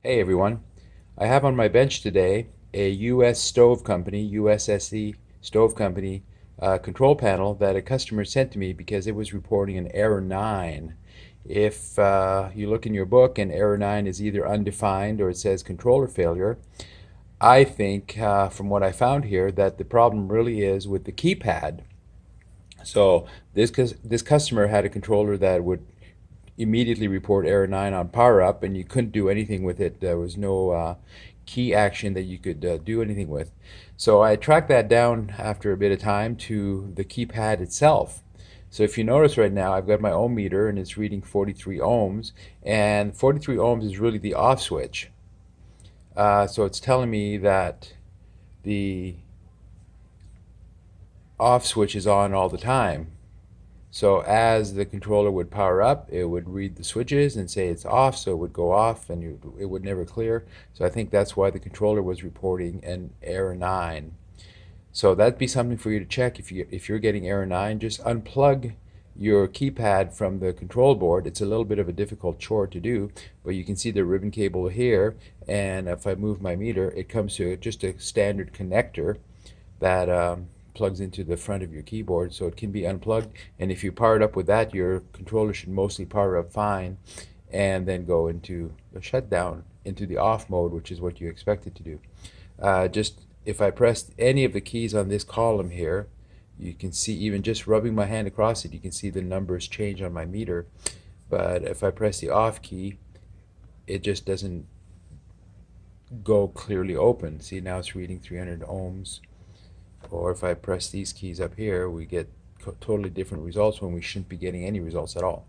Hey everyone, I have on my bench today a US stove company, USSC stove company control panel that a customer sent to me because it was reporting an error 9. If you look in your book and error 9 is either undefined or it says controller failure, I think from what I found here that the problem really is with the keypad. So this customer had a controller that would immediately report error 9 on power up, and you couldn't do anything with it. There was no key action that you could do anything with. So I tracked that down after a bit of time to the keypad itself. So if you notice right now, I've got my ohm meter and it's reading 43 ohms, and 43 ohms is really the off switch. So it's telling me that the off switch is on all the time. So as the controller would power up, it would read the switches and say it's off, so it would go off and it would never clear. So I think that's why the controller was reporting an error 9. So that'd be something for you to check if you're getting error 9. Just unplug your keypad from the control board. It's a little bit of a difficult chore to do, but you can see the ribbon cable here, and if I move my meter, it comes to just a standard connector that plugs into the front of your keyboard, so it can be unplugged, and if you power it up with that, your controller should mostly power up fine and then go into the shutdown, into the off mode, which is what you expect it to do. Just if I press any of the keys on this column here, you can see, even just rubbing my hand across it, you can see the numbers change on my meter. But if I press the off key, it just doesn't go clearly open. See, now it's reading 300 ohms. Or if I press these keys up here, we get totally different results when we shouldn't be getting any results at all.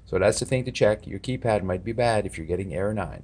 So that's the thing to check. Your keypad might be bad if you're getting error 9.